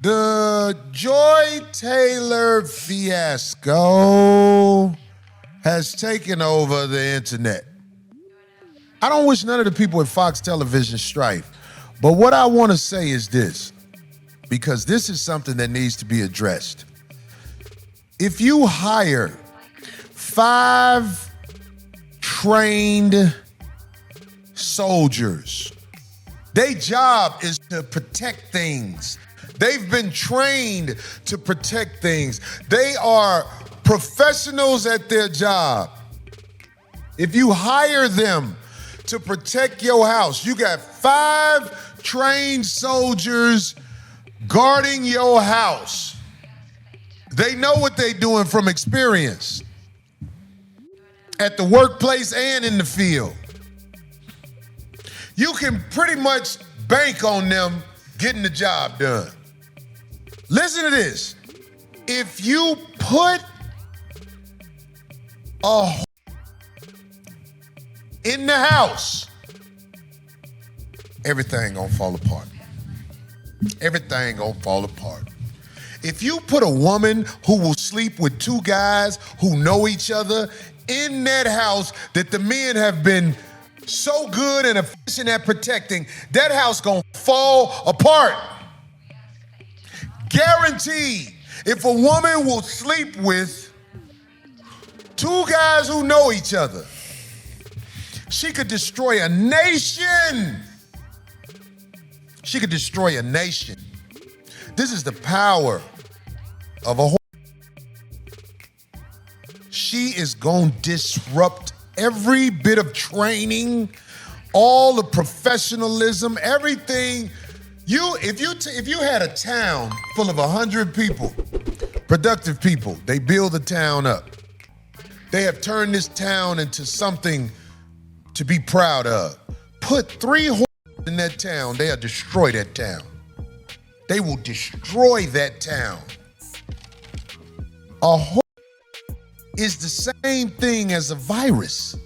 The JoyTaylor fiasco has taken over the internet. I don't wish none of the people at Fox Television strife, but what I want to say is this, because this is something that needs to be addressed. If you hire 5 trained soldiers, their job is to protect things. They've been trained to protect things. They are professionals at their job. If you hire them to protect your house, you got 5 trained soldiers guarding your house. They know what they're doing from experience at the workplace and in the field. You can pretty much bank on them getting the job done. Listen to this. If you put a in the house, everything gonna fall apart. Everything gonna fall apart. If you put a woman who will sleep with 2 guys who know each other in that house that the men have been so good and efficient at protecting, that house gonna fall apart. Guaranteed. If a woman will sleep with 2 guys who know each other, she could destroy a nation. She could destroy a nation. This is the power of a She is going to disrupt every bit of training, all the professionalism, everything. If you had a town full of 100 people, productive people, they build the town up. They have turned this town into something to be proud of. Put 3 in that town, they'll destroy that town. They will destroy that town. A is the same thing as a virus.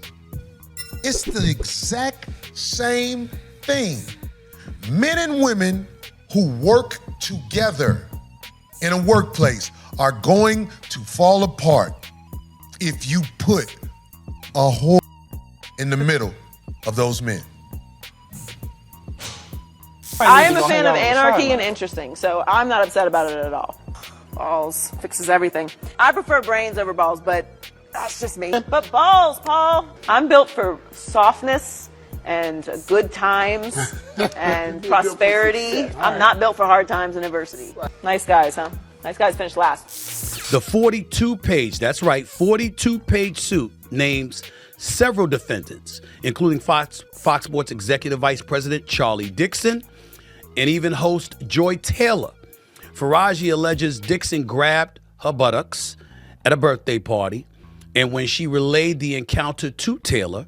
It's the exact same thing. Men and women who work together in a workplace are going to fall apart if you put a whore in the middle of those men. I am a fan of anarchy and interesting, so I'm not upset about it at all. Balls fixes everything. I prefer brains over balls, but that's just me. But balls, Paul. I'm built for softness and good times and prosperity. I'm not built for hard times and adversity. Nice guys, huh? Nice guys finished last. The 42-page, that's right, 42-page suit names several defendants, including Fox Sports Executive Vice President Charlie Dixon and even host JoyTaylor. Faraji alleges Dixon grabbed her buttocks at a birthday party, and when she relayed the encounter to Taylor,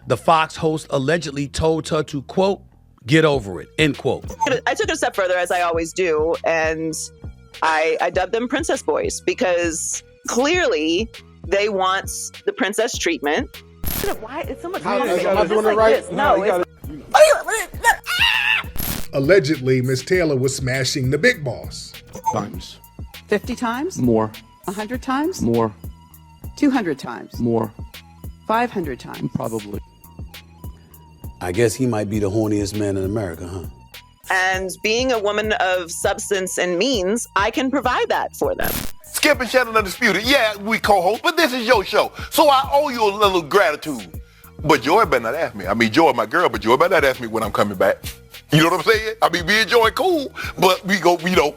the Fox host allegedly told her to, quote, get over it, end quote. I took it a step further, as I always do, and I dubbed them princess boys because clearly they want the princess treatment. Why? It's so much complicated. Am I doing it right? No, it's... Allegedly, Miss Taylor was smashing the big boss. Times. 50 times? More. 100 times? More. 200 times? More. 500 times? Probably. I guess he might be the horniest man in America, huh? And being a woman of substance and means, I can provide that for them. Skip and Shannon Undisputed. Yeah, we co-host, but this is your show, so I owe you a little gratitude. But Joy better not ask me. I mean, Joy my girl, but Joy better not ask me when I'm coming back. You know what I'm saying? I mean, me and Joy cool, but we go, you know.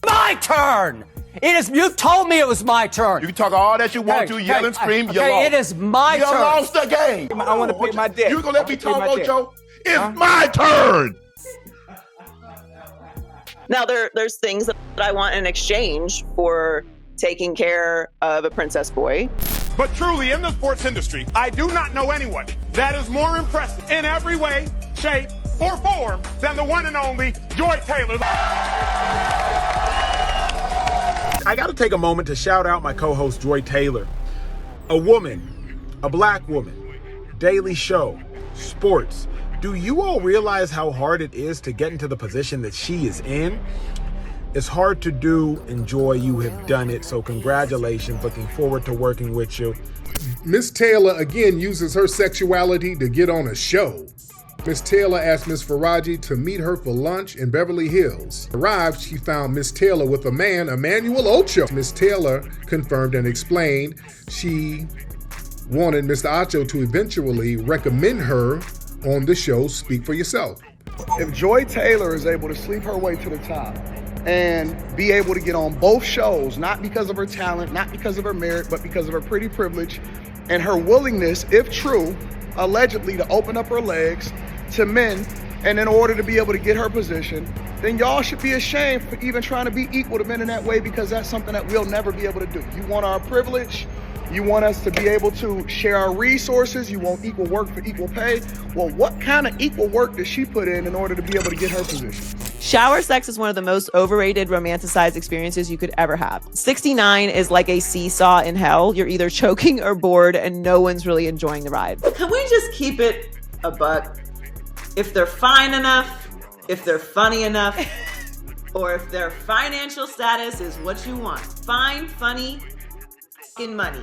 My turn! It is, you told me it was my turn. You can talk all that you want to, yell and scream, you lost. It is my turn. You lost the game. I want to pay my debt. You gonna let me talk, Ocho? It's my turn. Now, there's things that I want in exchange for taking care of a princess boy. But truly, in the sports industry, I do not know anyone that is more impressive in every way, shape, or form than the one and only JoyTaylor. I got to take a moment to shout out my co-host JoyTaylor. A woman, a black woman, daily show, sports, Do you all realize how hard it is to get into the position that she is in? It's hard to do, and Joy, you have done it, so congratulations. Looking forward to working with you. Miss Taylor again uses her sexuality to get on a show. Miss Taylor asked Miss Faraji to meet her for lunch in Beverly Hills. Arrived, she found Miss Taylor with a man, Emmanuel Acho. Miss Taylor confirmed and explained she wanted Mr. Acho to eventually recommend her on the show Speak for Yourself. If JoyTaylor is able to sleep her way to the top and be able to get on both shows, not because of her talent, not because of her merit, but because of her pretty privilege and her willingness, if true, allegedly to open up her legs to men, and in order to be able to get her position, then y'all should be ashamed for even trying to be equal to men in that way, because that's something that we'll never be able to do. You want our privilege, you want us to be able to share our resources, you want equal work for equal pay. Well, what kind of equal work does she put in order to be able to get her position? Shower sex is one of the most overrated, romanticized experiences you could ever have. 69 is like a seesaw in hell. You're either choking or bored, and no one's really enjoying the ride. Can we just keep it a buck? If they're fine enough, if they're funny enough, or if their financial status is what you want. Fine, funny, in money.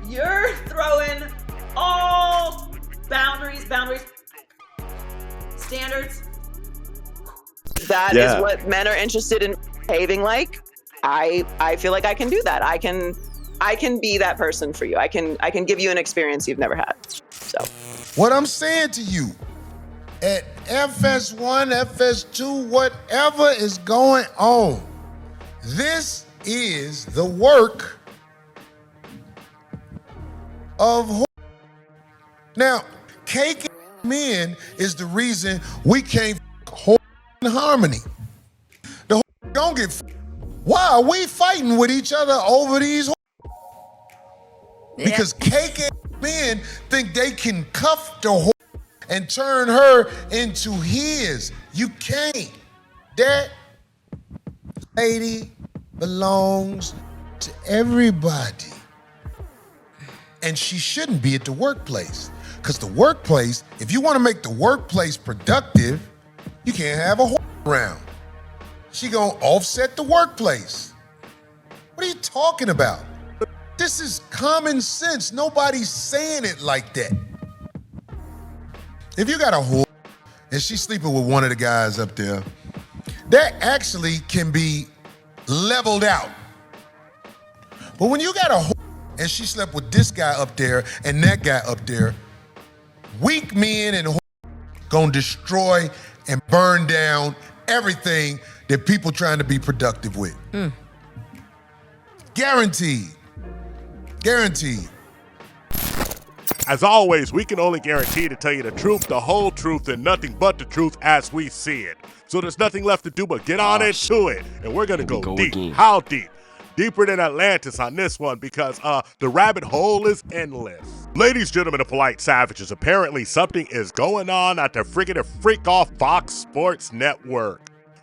You're throwing all boundaries, standards. That is what men are interested in behaving like. I feel like I can do that. I can be that person for you. I can give you an experience you've never had. So what I'm saying to you, at FS1, FS2, whatever is going on, this is the work of now, cake men is the reason we can't in harmony. The don't get why are we fighting with each other over these because cake men think they can cuff the whore and turn her into his. You can't. That lady belongs to everybody. And she shouldn't be at the workplace. Because the workplace, if you want to make the workplace productive, you can't have a whore around. She gonna offset the workplace. What are you talking about? This is common sense. Nobody's saying it like that. If you got a whore and she's sleeping with one of the guys up there, that actually can be leveled out. But when you got a whore and she slept with this guy up there and that guy up there, weak men and whore gonna destroy and burn down everything that people trying to be productive with. Guaranteed. Guaranteed. As always, we can only guarantee to tell you the truth, the whole truth, and nothing but the truth as we see it. So there's nothing left to do but get on into it. And we're gonna go deep. Again. How deep? Deeper than Atlantis on this one because the rabbit hole is endless. Ladies, gentlemen, and polite savages, apparently something is going on at the friggin' freak off Fox Sports Network.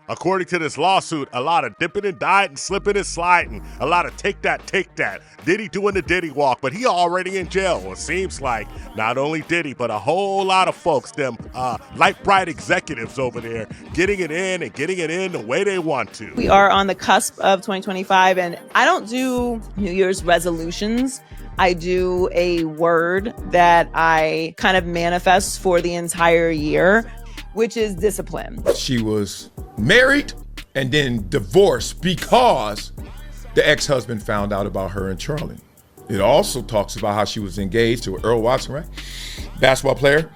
According to this lawsuit, a lot of dipping and diving, slipping and sliding, a lot of take that. Diddy doing the Diddy walk, but he already in jail. Well, it seems like not only Diddy, but a whole lot of folks, them light bright executives over there, getting it in the way they want to. We are on the cusp of 2025, and I don't do New Year's resolutions. I do a word that I kind of manifest for the entire year, which is discipline. She was married and then divorced because the ex-husband found out about her and Charlie. It also talks about how she was engaged to Earl Watson, right? Basketball player.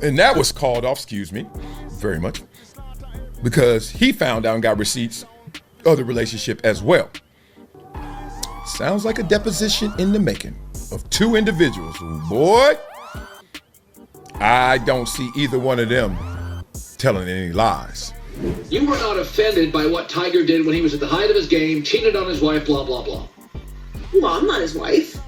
And that was called off, excuse me, very much, because he found out and got receipts of the relationship as well. Sounds like a deposition in the making of two individuals. Boy, I don't see either one of them telling any lies. You were not offended by what Tiger did when he was at the height of his game, cheated on his wife, blah, blah, blah. Well, I'm not his wife.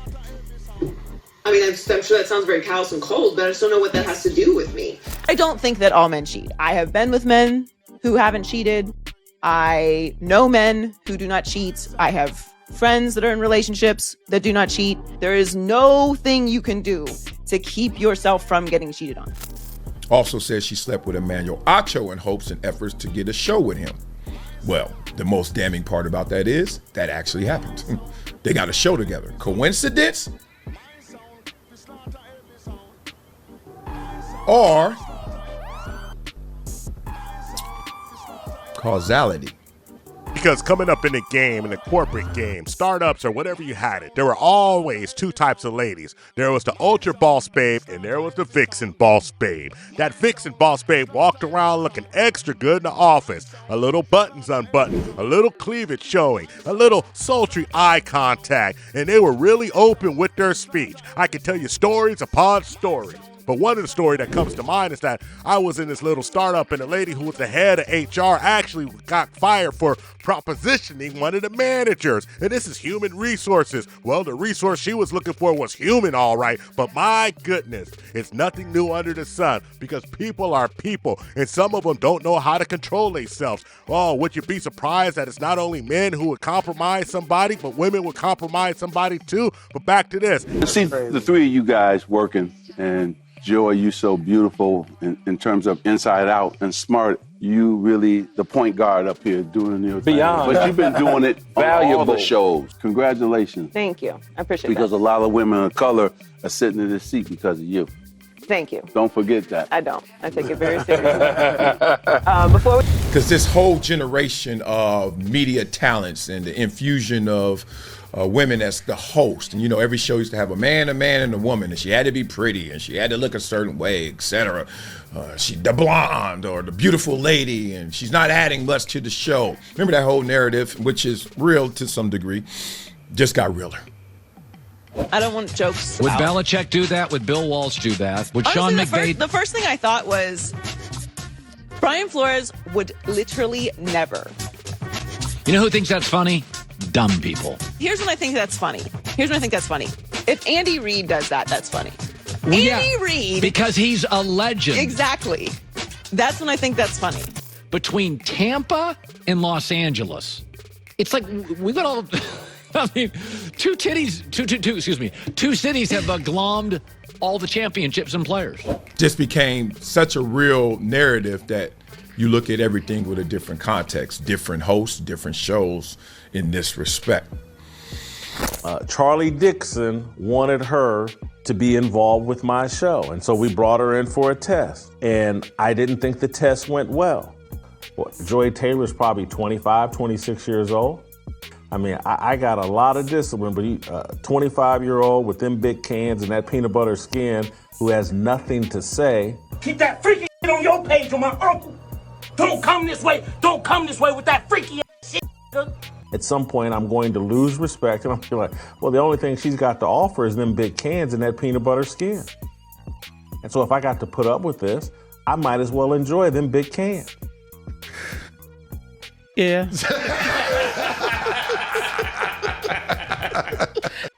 I mean, I'm sure that sounds very callous and cold, but I just don't know what that has to do with me. I don't think that all men cheat. I have been with men who haven't cheated. I know men who do not cheat. I have friends that are in relationships that do not cheat. There is no thing you can do to keep yourself from getting cheated on. Also says she slept with Emmanuel Acho in hopes and efforts to get a show with him. Well, the most damning part about that is that actually happened. They got a show together. Coincidence? Or causality? Because coming up in the game, in the corporate game, startups or whatever you had it, there were always two types of ladies. There was the ultra boss babe and there was the vixen boss babe. That vixen boss babe walked around looking extra good in the office. A little buttons unbuttoned, a little cleavage showing, a little sultry eye contact, and they were really open with their speech. I can tell you stories upon stories. But one of the stories that comes to mind is that I was in this little startup and the lady who was the head of HR actually got fired for propositioning one of the managers. And this is human resources. Well, the resource she was looking for was human, all right. But my goodness, it's nothing new under the sun because people are people and some of them don't know how to control themselves. Oh, would you be surprised that it's not only men who would compromise somebody, but women would compromise somebody too? But back to this. See the three of you guys working, and Joy, you so beautiful in terms of inside out and smart. You really the point guard up here doing your thing. Beyond. But you've been doing it on all the shows. Congratulations. Thank you. I appreciate because that. a lot of women of color are sitting in this seat because of you. Thank you. Don't forget that. I don't. I take it very seriously. Because this whole generation of media talents and the infusion of women as the host, and you know, every show used to have a man, and a woman, and she had to be pretty, and she had to look a certain way, etc. She the blonde or the beautiful lady, and she's not adding much to the show. Remember that whole narrative, which is real to some degree, just got realer. I don't want jokes. Would Belichick do that? Would Bill Walsh do that? Would Honestly, Sean McVay? The first thing I thought was Brian Flores would literally never. You know who thinks that's funny? Dumb people. Here's when I think that's funny. If Andy Reid does that, that's funny. Yeah, Andy Reid. because he's a legend. Exactly. That's when I think that's funny. Between Tampa and Los Angeles, it's like we got all. I mean, two cities have glommed all the championships and players. Just became such a real narrative that you look at everything with a different context, different hosts, different shows in this respect. Charlie Dixon wanted her to be involved with my show, and so we brought her in for a test, and I didn't think the test went well. JoyTaylor's probably 25, 26 years old. I mean, I got a lot of discipline, but 25-year-old with them big cans and that peanut butter skin who has nothing to say. Keep that freaky shit on your page on my uncle. Don't come this way. Don't come this way with that freaky shit. At some point, I'm going to lose respect, and I'm like, well, the only thing she's got to offer is them big cans and that peanut butter skin. And so if I got to put up with this, I might as well enjoy them big cans. Yeah.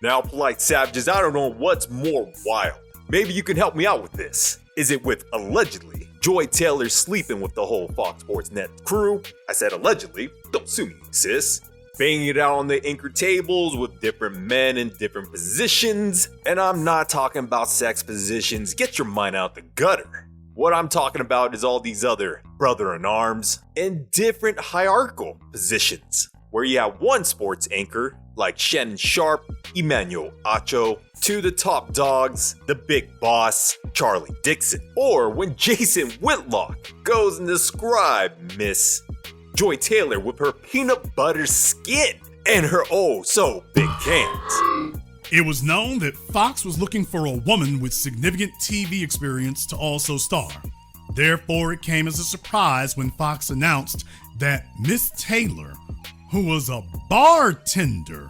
Now, polite savages, I don't know what's more wild. Maybe you can help me out with this. Is it with allegedly JoyTaylor sleeping with the whole Fox Sports Net crew? I said allegedly, don't sue me, sis. Banging it out on the anchor tables with different men in different positions. And I'm not talking about sex positions, get your mind out the gutter. What I'm talking about is all these other brother-in-arms in different hierarchical positions, where you have one sports anchor like Shannon Sharp, Emmanuel Acho, to the top dogs, the big boss, Charlie Dixon, or when Jason Whitlock goes and describe Miss JoyTaylor with her peanut butter skin and her oh so big cans. It was known that Fox was looking for a woman with significant TV experience to also star. Therefore, it came as a surprise when Fox announced that Miss Taylor, who was a bartender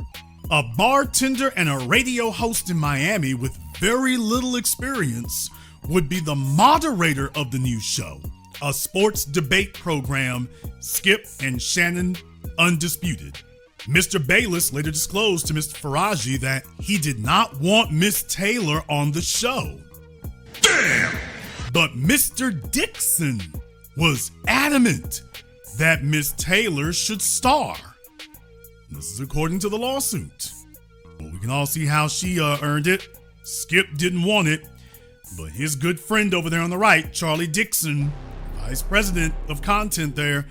and a radio host in Miami with very little experience, would be the moderator of the new show, a sports debate program, Skip and Shannon Undisputed. Mr. Bayless later disclosed to Mr. Faraji that he did not want Miss Taylor on the show. Damn! But Mr. Dixon was adamant that Miss Taylor should star. This is according to the lawsuit. Well, we can all see how she earned it. Skip didn't want it. But his good friend over there on the right, Charlie Dixon, vice president of content there,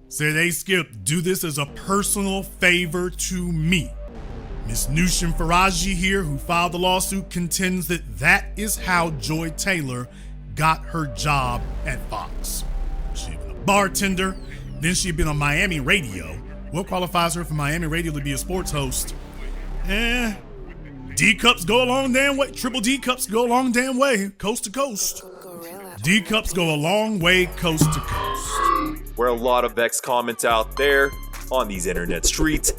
said, "Hey, Skip, do this as a personal favor to me." Miss Nushin Faraji here, who filed the lawsuit, contends that is how JoyTaylor got her job at Fox. She'd been a bartender, then she'd been on Miami radio. What qualifies her for Miami radio to be a sports host? D cups go a long damn way. Triple D cups go a long damn way, coast to coast. D cups go a long way, coast to coast. Where a lot of X comments out there on these internet streets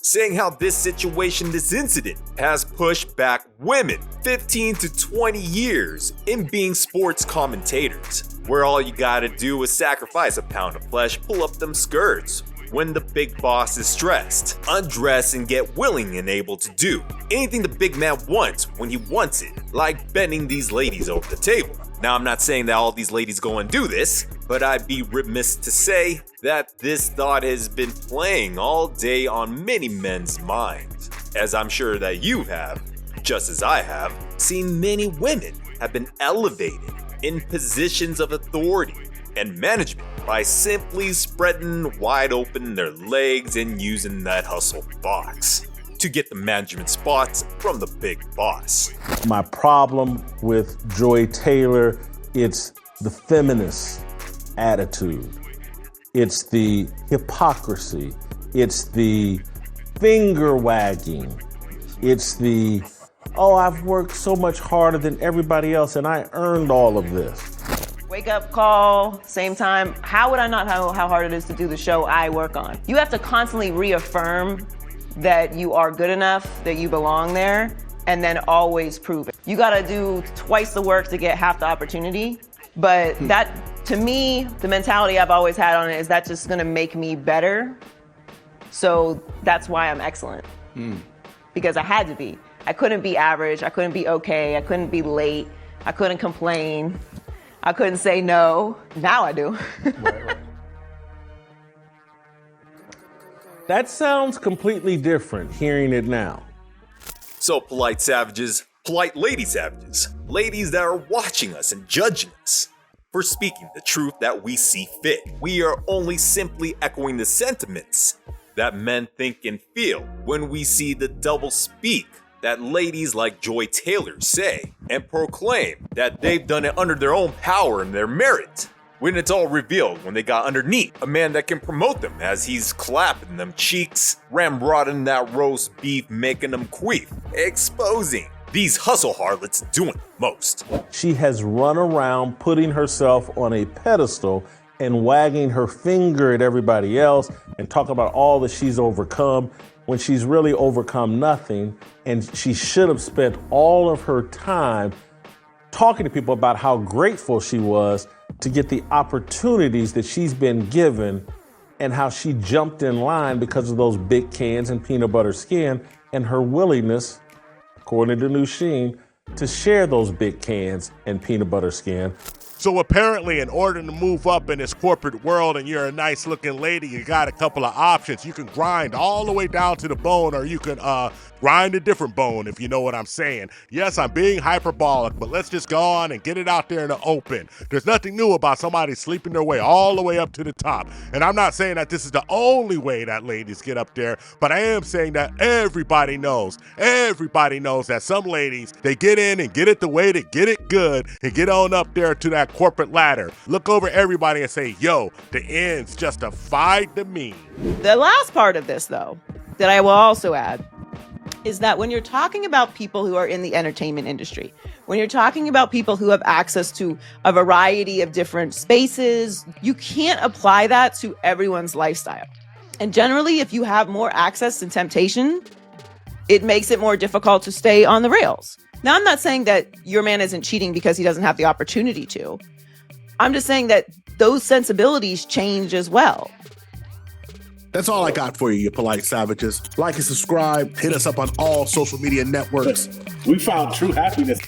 saying how this situation, this incident, has pushed back women 15 to 20 years in being sports commentators, where all you gotta do is sacrifice a pound of flesh, pull up them skirts when the big boss is stressed, undress and get willing and able to do anything the big man wants when he wants it, like bending these ladies over the table. Now, I'm not saying that all these ladies go and do this, but I'd be remiss to say that this thought has been playing all day on many men's minds, as I'm sure that you have, just as I have, seen many women have been elevated in positions of authority and management by simply spreading wide open their legs and using that hustle box to get the management spots from the big boss. My problem with JoyTaylor, it's the feminist attitude. It's the hypocrisy. It's the finger wagging. It's the, oh, I've worked so much harder than everybody else and I earned all of this. Wake up call, same time. How would I not know how hard it is to do the show I work on? You have to constantly reaffirm that you are good enough, that you belong there, and then always prove it. You gotta do twice the work to get half the opportunity. But that, to me, the mentality I've always had on it is that's just gonna make me better. So that's why I'm excellent. Because I had to be. I couldn't be average, I couldn't be okay, I couldn't be late, I couldn't complain, I couldn't say no. Now I do. That sounds completely different hearing it now. So, polite savages, polite lady savages, ladies that are watching us and judging us for speaking the truth that we see fit. We are only simply echoing the sentiments that men think and feel when we see the double speak that ladies like JoyTaylor say and proclaim that they've done it under their own power and their merit. When it's all revealed, when they got underneath a man that can promote them as he's clapping them cheeks, ramrodding that roast beef, making them queef, exposing these hustle harlots doing most. She has run around putting herself on a pedestal and wagging her finger at everybody else and talking about all that she's overcome when she's really overcome nothing. And she should have spent all of her time talking to people about how grateful she was to get the opportunities that she's been given and how she jumped in line because of those big cans and peanut butter skin and her willingness, according to Nasheed, to share those big cans and peanut butter skin. So apparently, in order to move up in this corporate world and you're a nice looking lady, you got a couple of options. You can grind all the way down to the bone, or you can grind a different bone, if you know what I'm saying. Yes, I'm being hyperbolic, but let's just go on and get it out there in the open. There's nothing new about somebody sleeping their way all the way up to the top. And I'm not saying that this is the only way that ladies get up there, but I am saying that everybody knows that some ladies, they get in and get it the way to get it good and get on up there to that corporate ladder. Look over everybody and say, yo, the ends justified the means. The last part of this, though, that I will also add, is that when you're talking about people who are in the entertainment industry, when you're talking about people who have access to a variety of different spaces, you can't apply that to everyone's lifestyle. And generally, if you have more access to temptation, it makes it more difficult to stay on the rails. Now, I'm not saying that your man isn't cheating because he doesn't have the opportunity to. I'm just saying that those sensibilities change as well. That's all I got for you, you polite savages. Like and subscribe. Hit us up on all social media networks. We found true happiness.